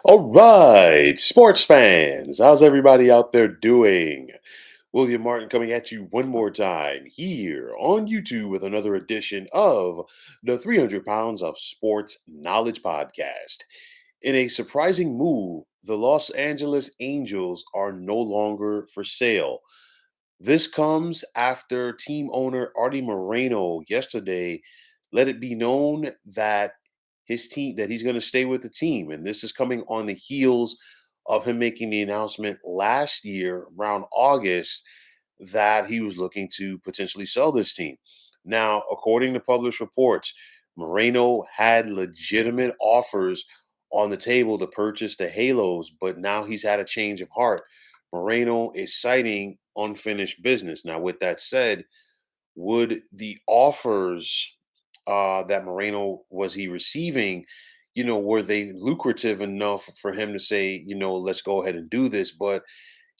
All right, sports fans, how's everybody out there doing? William Martin coming at you one more time here on YouTube with another edition of the 300 Pounds of Sports Knowledge Podcast. In a surprising move, the Los Angeles Angels are no longer for sale. This comes after team owner Arte Moreno yesterday let it be known that he's going to stay with the team, and this is coming on the heels of him making the announcement last year around August that he was looking to potentially sell this team. Now, according to published reports, Moreno had legitimate offers on the table to purchase the Halos, but now he's had a change of heart. Moreno is citing unfinished business. Now, with that said, would the offers that Moreno was he receiving, were they lucrative enough for him to say, let's go ahead and do this? But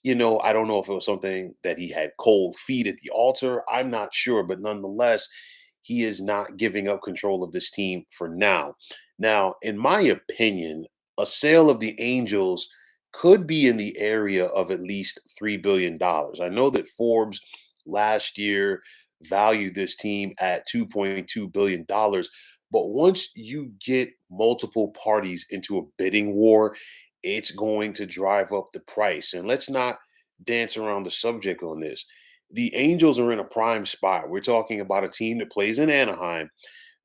I don't know if it was something that he had cold feet at the altar. I'm not sure, but nonetheless, he is not giving up control of this team for now. Now, in my opinion, a sale of the Angels could be in the area of at least $3 billion. I know that Forbes last year valued this team at $2.2 billion. But once you get multiple parties into a bidding war, it's going to drive up the price. And let's not dance around the subject on this. The Angels are in a prime spot. We're talking about a team that plays in Anaheim.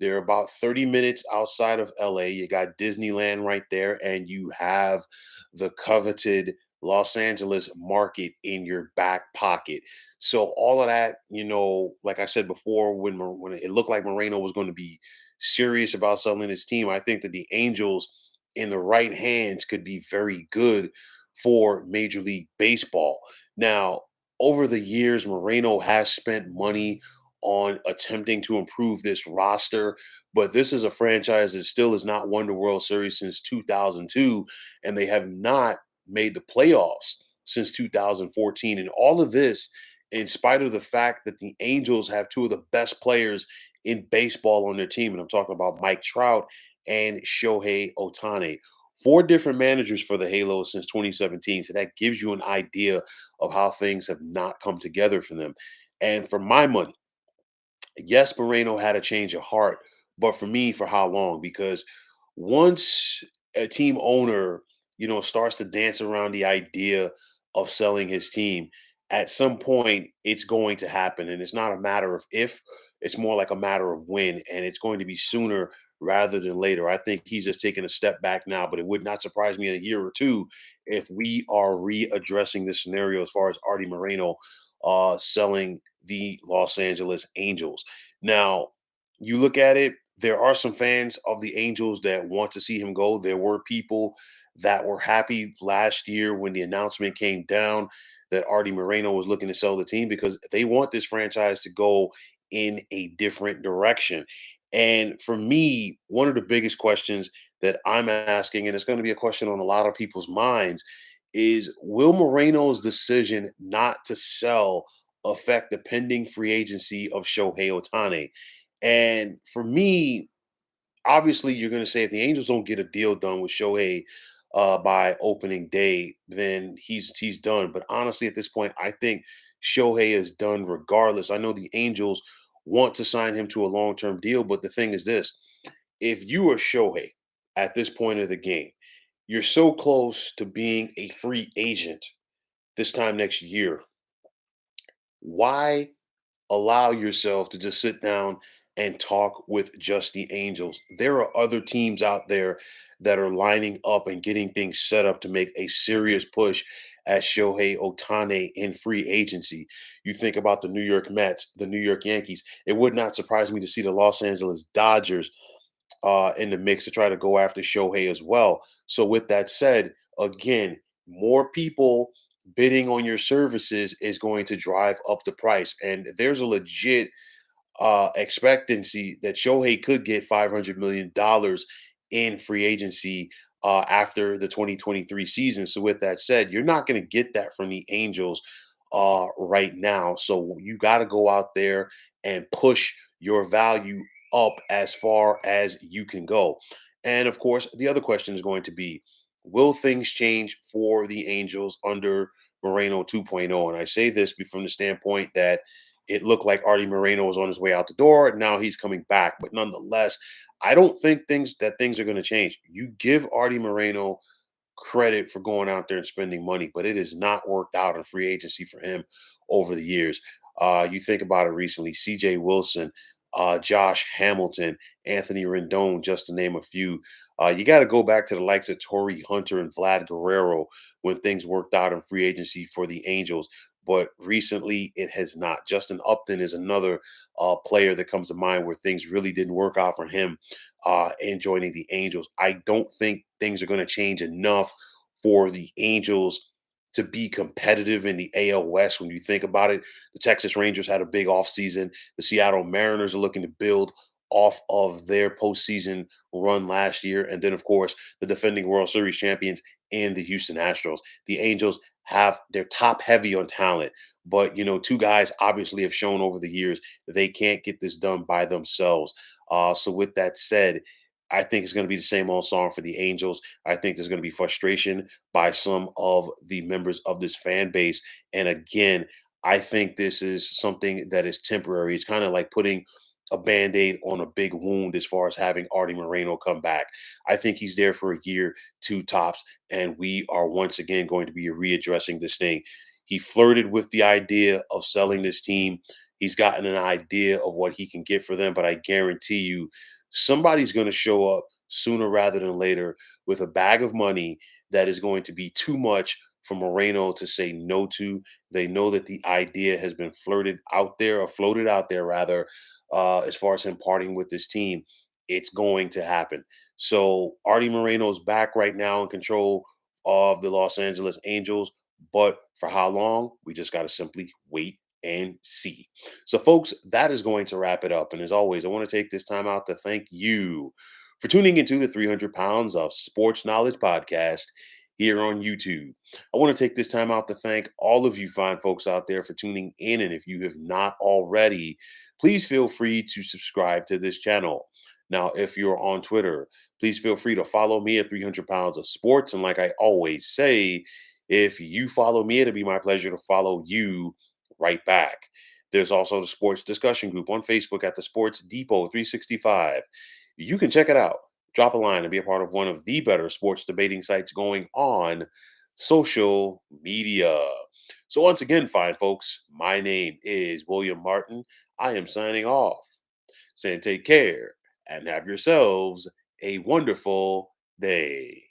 They're about 30 minutes outside of LA. You got Disneyland right there, and you have the coveted Los Angeles market in your back pocket. So all of that, like I said before, when it looked like Moreno was going to be serious about selling his team, I think that the Angels in the right hands could be very good for Major League Baseball. Now, over the years, Moreno has spent money on attempting to improve this roster, but this is a franchise that still has not won the World Series since 2002, and they have not made the playoffs since 2014. And all of this, in spite of the fact that the Angels have two of the best players in baseball on their team. And I'm talking about Mike Trout and Shohei Otani. Four different managers for the Halos since 2017. So that gives you an idea of how things have not come together for them. And for my money, yes, Moreno had a change of heart, but for me, for how long? Because once a team owner, starts to dance around the idea of selling his team, at some point it's going to happen. And it's not a matter of if, it's more like a matter of when. And it's going to be sooner rather than later. I think he's just taking a step back now, but it would not surprise me in a year or two if we are readdressing this scenario as far as Artie Moreno selling the Los Angeles Angels. Now, you look at it, there are some fans of the Angels that want to see him go. There were people that were happy last year when the announcement came down that Artie Moreno was looking to sell the team because they want this franchise to go in a different direction. And for me, one of the biggest questions that I'm asking, and it's going to be a question on a lot of people's minds, is will Moreno's decision not to sell affect the pending free agency of Shohei Otani? And for me, obviously, you're going to say if the Angels don't get a deal done with Shohei by opening day, then he's done. But honestly, at this point, I think Shohei is done regardless. I know the Angels want to sign him to a long term deal, but the thing is this: if you are Shohei at this point of the game, you're so close to being a free agent this time next year. Why allow yourself to just sit down and talk with just the Angels? There are other teams out there that are lining up and getting things set up to make a serious push at Shohei Otani in free agency. You think about the New York Mets, the New York Yankees. It would not surprise me to see the Los Angeles Dodgers in the mix to try to go after Shohei as well. So, with that said, again, more people bidding on your services is going to drive up the price. And there's a legit expectancy that Shohei could get $500 million in free agency after the 2023 season. So, with that said, you're not going to get that from the Angels right now. So, you got to go out there and push your value up as far as you can go. And of course, the other question is going to be will things change for the Angels under Moreno 2.0? And I say this from the standpoint that it looked like Artie Moreno was on his way out the door, and now he's coming back. But nonetheless, I don't think things are going to change. You give Artie Moreno credit for going out there and spending money, but it has not worked out in free agency for him over the years. You think about it recently, CJ Wilson, Josh Hamilton, Anthony Rendon, just to name a few. You got to go back to the likes of Torrey Hunter and Vlad Guerrero when things worked out in free agency for the Angels. But recently, it has not. Justin Upton is another player that comes to mind where things really didn't work out for him and joining the Angels. I don't think things are going to change enough for the Angels to be competitive in the AL West. When you think about it, the Texas Rangers had a big offseason. The Seattle Mariners are looking to build off of their postseason run last year. And then, of course, the defending World Series champions and the Houston Astros. The Angels have they're top heavy on talent. But two guys obviously have shown over the years they can't get this done by themselves. So with that said, I think it's going to be the same old song for the Angels. I think there's going to be frustration by some of the members of this fan base. And again, I think this is something that is temporary. It's kind of like putting a band-aid on a big wound as far as having Artie Moreno come back. I think he's there for a year, two tops, and we are once again going to be readdressing this thing. He flirted with the idea of selling this team. He's gotten an idea of what he can get for them, but I guarantee you somebody's going to show up sooner rather than later with a bag of money that is going to be too much for Moreno to say no to. They know that the idea has been flirted out there, or floated out there rather, as far as him parting with this team. It's going to happen. So Artie Moreno's back right now in control of the Los Angeles Angels, but for how long? We just got to simply wait and see. So, folks, that is going to wrap it up. And as always, I want to take this time out to thank you for tuning into the 300 Pounds of Sports Knowledge podcast here on YouTube. I want to take this time out to thank all of you fine folks out there for tuning in. And if you have not already, please feel free to subscribe to this channel. Now, if you're on Twitter, please feel free to follow me at 300 Pounds of Sports. And like I always say, if you follow me, it'll be my pleasure to follow you right back. There's also the sports discussion group on Facebook at the Sports Depot 365. You can check it out. Drop a line and be a part of one of the better sports debating sites going on social media. So, once again, fine folks, my name is William Martin. I am signing off, saying take care and have yourselves a wonderful day.